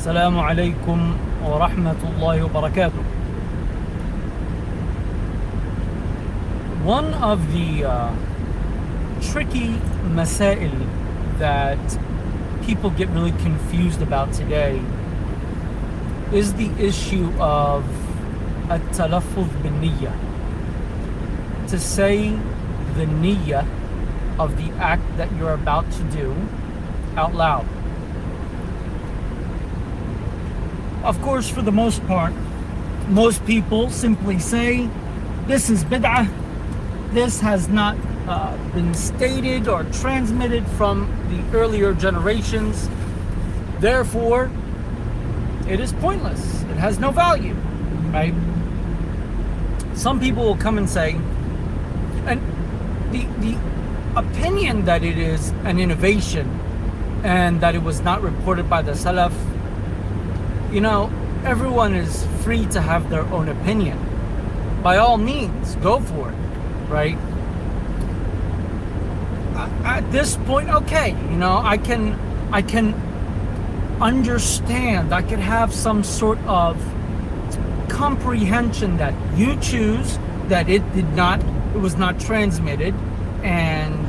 السلام عليكم ورحمة الله وبركاته. One of the tricky masail that people get really confused about today is the issue of at-talaffuz bin-niyyah, to say the niyyah of the act that you're about to do out loud. Of course, for the most part, most people simply say, this is bid'ah, this has not been stated or transmitted from the earlier generations, therefore it is pointless, it has no value, right? Some people will come and say, and the opinion that it is an innovation and that it was not reported by the Salaf, you know, everyone is free to have their own opinion. By all means, go for it, right? At this point, okay, you know, I can understand, I can have some sort of comprehension that you choose that it was not transmitted and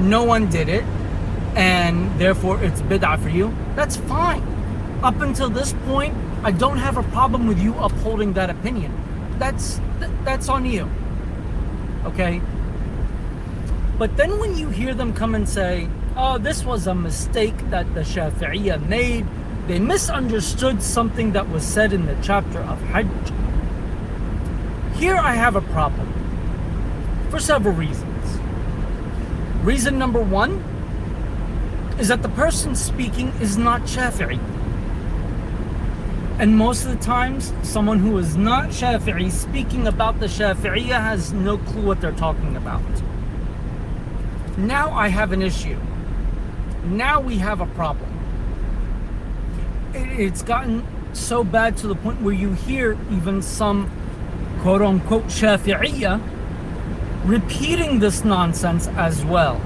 no one did it and therefore it's bid'ah for you. That's fine. Up until this point, I don't have a problem with you upholding that opinion. That's on you, okay? But then when you hear them come and say, oh, this was a mistake that the Shafi'iyya made, they misunderstood something that was said in the chapter of Hajj. Here I have a problem for several reasons. Reason number one is that the person speaking is not Shafi'i. And most of the times, someone who is not Shafi'i speaking about the Shafi'iyya has no clue what they're talking about. Now I have an issue. Now we have a problem. It's gotten so bad to the point where you hear even some quote-unquote Shafi'iyya repeating this nonsense as well.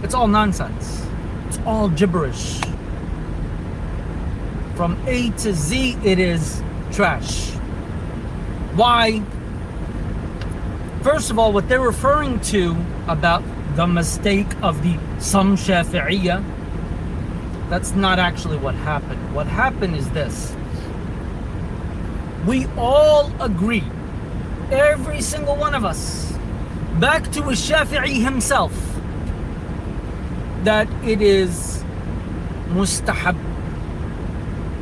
It's all nonsense. It's all gibberish. From A to Z, it is trash. Why? First of all, what they're referring to about the mistake of the some Shafi'iyya, that's not actually what happened. What happened is this. We all agree, every single one of us, back to a Shafi'i himself, that it is mustahab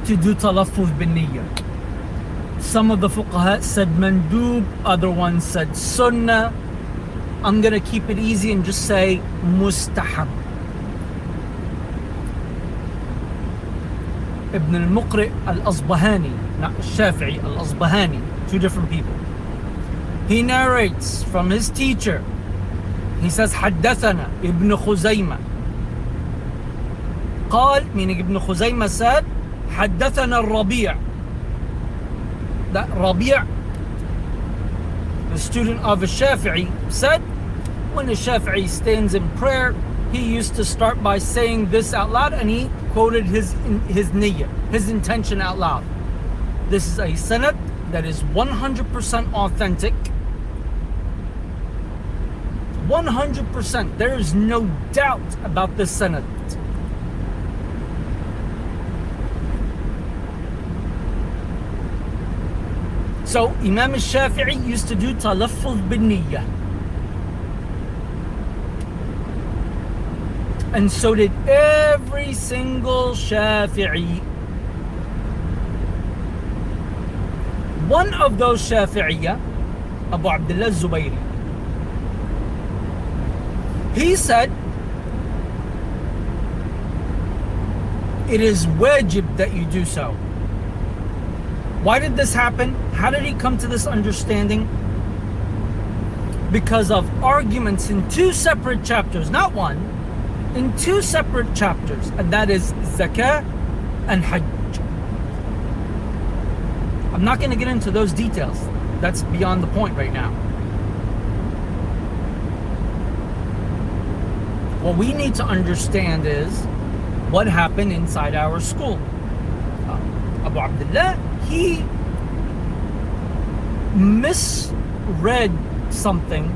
to do talaffuz bin niyyah. Some of the fuqaha said mandub, other ones said sunnah. I'm gonna keep it easy and just say mustahab. Ibn al-Muqri al-Asbahani, not Shafi'i, al-Asbahani, two different people. He narrates from his teacher. He says, حدثنا Ibn Khuzaymah. قال, meaning Ibn Khuzaymah said, حدثنا الربيع. That Rabi', the student of a Shafi'i, said, when a Shafi'i stands in prayer, he used to start by saying this out loud, and he quoted his niyyah, his intention out loud. This is a sanad that is 100% authentic. 100%. There is no doubt about this sanad. So Imam al-Shafi'i used to do talaffuz bin niyyah. And so did every single Shafi'i. One of those Shafi'iyya, Abu Abdullah Zubayri, he said, it is wajib that you do so. Why did this happen? How did he come to this understanding? Because of arguments in two separate chapters, not one, in two separate chapters, and that is Zakah and Hajj. I'm not going to get into those details. That's beyond the point right now. What we need to understand is what happened inside our school. Abu Abdullah, he misread something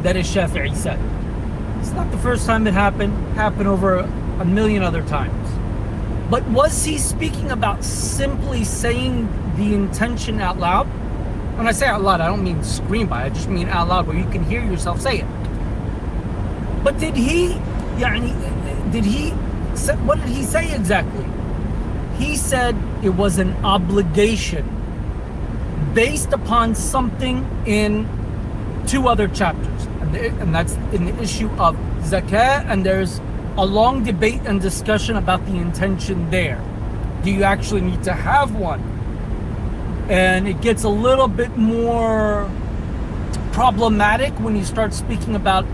that a Shafi'i said. It's not the first time it happened over a million other times. But was he speaking about simply saying the intention out loud? When I say out loud, I don't mean scream by, I just mean out loud where you can hear yourself say it. But what did he say exactly? He said it was an obligation based upon something in 2 other chapters. And that's in the issue of zakah, and there's a long debate and discussion about the intention there. Do you actually need to have one? And it gets a little bit more problematic when you start speaking about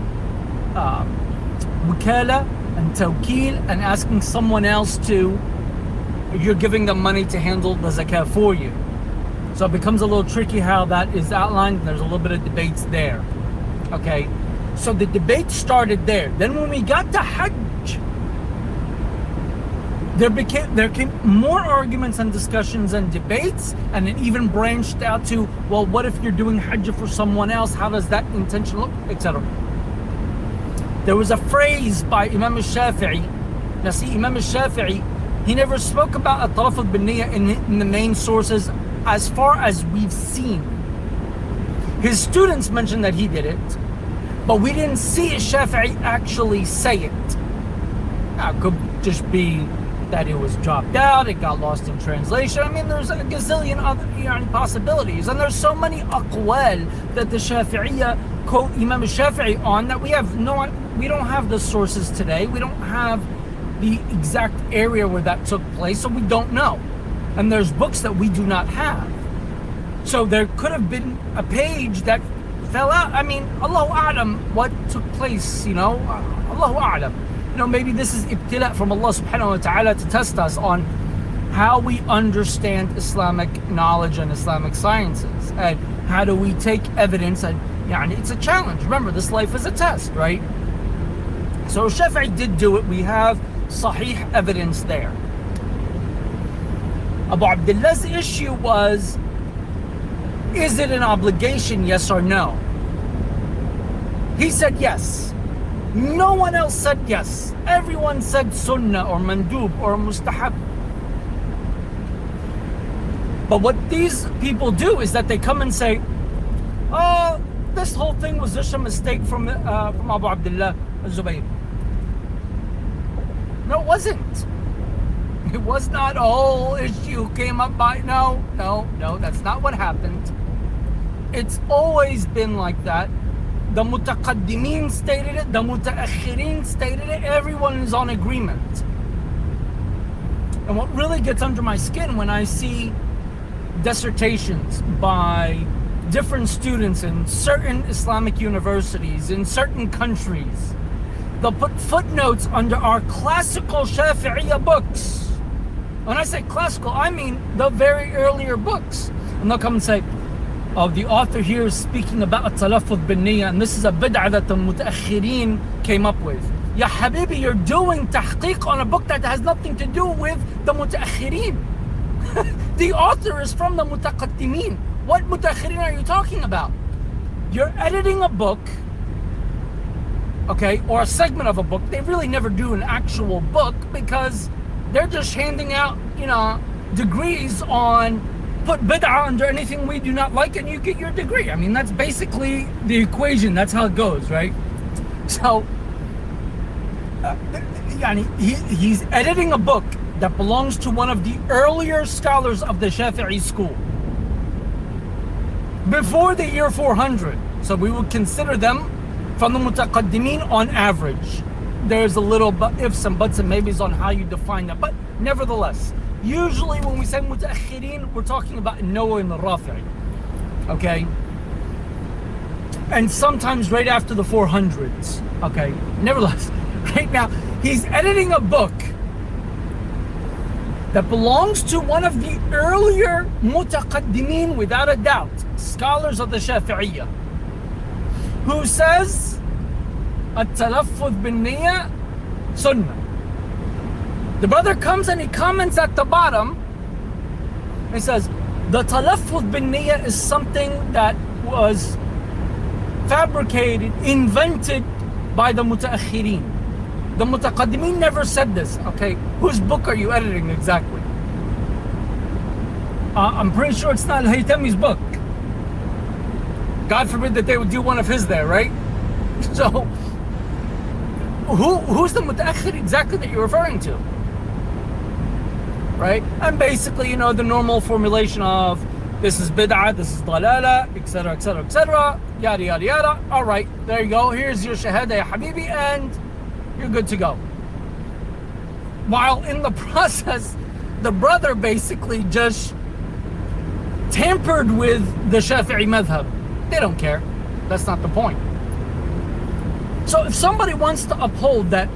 wukala and tawkeel and asking someone else to, you're giving them money to handle the zakah for you. So it becomes a little tricky how that is outlined. There's a little bit of debates there. Okay, so the debate started there. Then when we got to Hajj, there came more arguments and discussions and debates, and it even branched out to, well, what if you're doing Hajj for someone else? How does that intention look, etc. There was a phrase by Imam al-Shafi'i. Now see, Imam al-Shafi'i, he never spoke about at-talaffuz bin-niyyah in the main sources as far as we've seen. His students mentioned that he did it, but we didn't see Shafi'i actually say it. Now, it could just be that it was dropped out, it got lost in translation. I mean, there's a gazillion other possibilities, and there's so many aqwal that the Shafi'iyya quote Imam Shafi'i on that we don't have the sources today. We don't have the exact area where that took place, so we don't know. And there's books that we do not have. So there could have been a page that fell out. I mean, Allahu A'lam what took place, Allahu A'lam. Maybe this is ibtila from Allah subhanahu wa ta'ala to test us on how we understand Islamic knowledge and Islamic sciences. And how do we take evidence, and it's a challenge. Remember, this life is a test, right? So Shafi'i did do it. We have sahih evidence there. Abu Abdullah's issue was, is it an obligation, yes or no? He said yes. No one else said yes. Everyone said sunnah or mandub or mustahab. But what these people do is that they come and say, oh, this whole thing was just a mistake from Abu Abdullah al-Zubayr. No, it wasn't. It was not a whole issue came up by, no, that's not what happened. It's always been like that. The mutaqaddimin stated it, the mutaakhirin stated it, everyone is on agreement. And what really gets under my skin when I see dissertations by different students in certain Islamic universities, in certain countries, they'll put footnotes under our classical Shafi'iyya books. When I say classical, I mean the very earlier books. And they'll come and say, oh, the author here is speaking about at-talaffuz bin-niyyah, and this is a bid'ah that the mutaakhirin came up with. Ya habibi, you're doing tahqiq on a book that has nothing to do with the mutaakhirin. The author is from the mutaqaddimin. What mutaakhirin are you talking about? You're editing a book, okay, or a segment of a book. They really never do an actual book because they're just handing out, degrees on put bid'ah under anything we do not like and you get your degree. I mean, that's basically the equation. That's how it goes, right? So, he's editing a book that belongs to one of the earlier scholars of the Shafi'i school before the year 400. So we would consider them from the mutaqaddimin on average. There's a little ifs and buts and maybes on how you define that, but nevertheless, usually when we say mutaakhirin, we're talking about Nawawi and the Rafi'i, okay? And sometimes right after the 400s, okay? Nevertheless, right now, he's editing a book that belongs to one of the earlier mutaqaddimin, without a doubt, scholars of the Shafi'iyya, who says, at-talaffuz bin-niyyah, sunnah. The brother comes and he comments at the bottom. He says, the talaffuz bin niyyah is something that was fabricated, invented by the mutaakhirin. The mutaqaddimin never said this. Okay, whose book are you editing exactly? I'm pretty sure it's not Haytami's book. God forbid that they would do one of his there, right? So, who's the mutaakhir exactly that you're referring to? Right? And basically, the normal formulation of this is bid'ah, this is dalala, etc., etc., etc., yada, yada, yada. All right, there you go. Here's your shahada, ya habibi, and you're good to go. While in the process, the brother basically just tampered with the Shafi'i madhab. They don't care. That's not the point. So if somebody wants to uphold that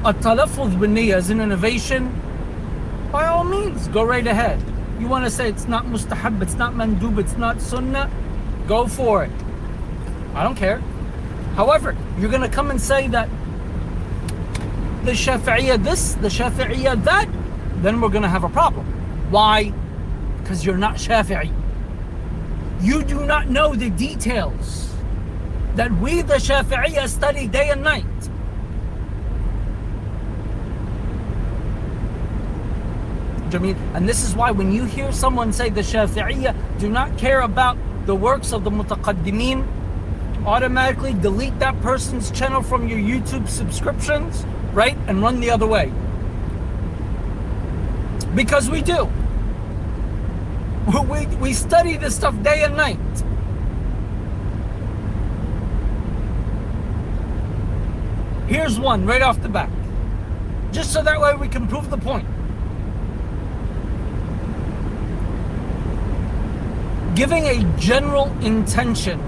a talaffuz bin niyyah is an innovation, by all means, go right ahead. You want to say it's not mustahab, it's not mandub, it's not sunnah, go for it. I don't care. However, you're going to come and say that the Shafi'iyya this, the Shafi'iyya that, then we're going to have a problem. Why? Because you're not Shafi'i. You do not know the details that we, the Shafi'iyya, study day and night. And this is why when you hear someone say the Shafi'iyya do not care about the works of the mutaqaddimin, automatically delete that person's channel from your YouTube subscriptions, right? And run the other way. Because we do. We study this stuff day and night. Here's one right off the bat. Just so that way we can prove the point. Giving a general intention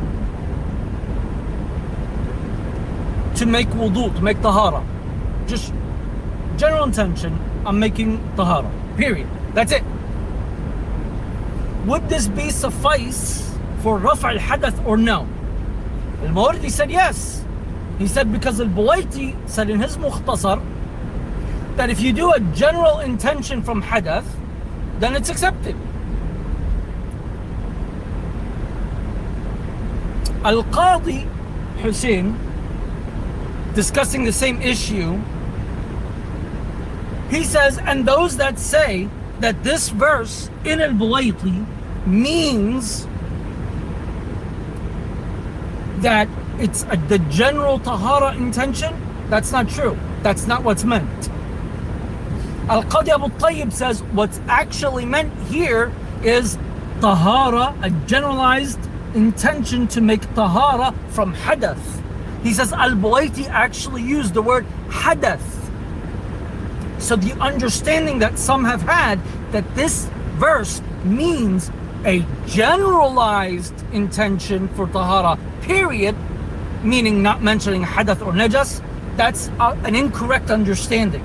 to make wudu, to make tahara. Just general intention, I'm making tahara. Period. That's it. Would this be suffice for raf' al-hadath or no? Al-Mawardi said yes. He said because Al-Buwaiti said in his Mukhtasar that if you do a general intention from hadath, then it's accepted. Al-Qadi Hussein, discussing the same issue, he says, and those that say that this verse in Al-Buwaiti means that it's the general tahara intention, that's not true. That's not what's meant. Al-Qadi Abu Tayyib says what's actually meant here is tahara, a generalized intention to make tahara from hadath. He says Al-Buwaiti actually used the word hadath. So the understanding that some have had that this verse means a generalized intention for tahara, period, meaning not mentioning hadath or najas, that's an incorrect understanding.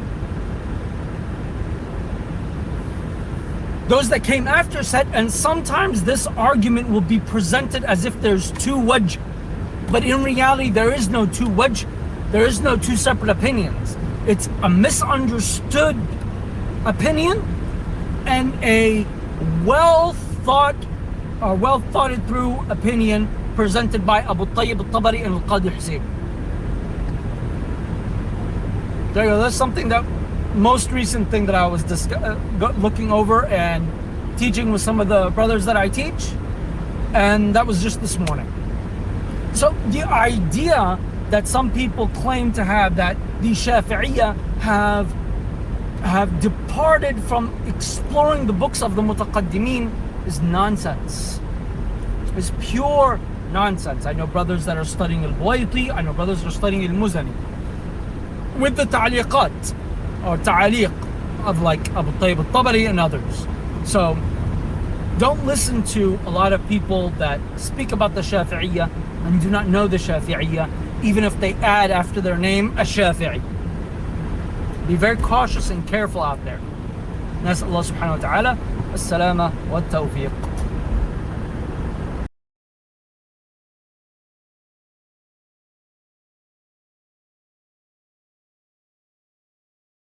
Those that came after said, and sometimes this argument will be presented as if there's two wajh, but in reality there is no two wajh, there is no two separate opinions. It's a misunderstood opinion and a well thought through opinion presented by Abu Tayyib al-Tabari and Al-Qadi Hussein. There you go. That's something that most recent thing that I was looking over and teaching with some of the brothers that I teach, and that was just this morning. So the idea that some people claim to have that the Shafi'iyya have departed from exploring the books of the mutaqaddimin is nonsense. It's pure nonsense. I know brothers that are studying Al-Buwaiti, I know brothers that are studying Al-Muzani with the ta'liqat or ta'aliq of like Abu Tayyib al-Tabari and others. So don't listen to a lot of people that speak about the Shafi'iyya and do not know the Shafi'iyya, even if they add after their name a Shafi'i. Be very cautious and careful out there. Nas'al Allah subhanahu wa ta'ala as-salama wa tawfiq.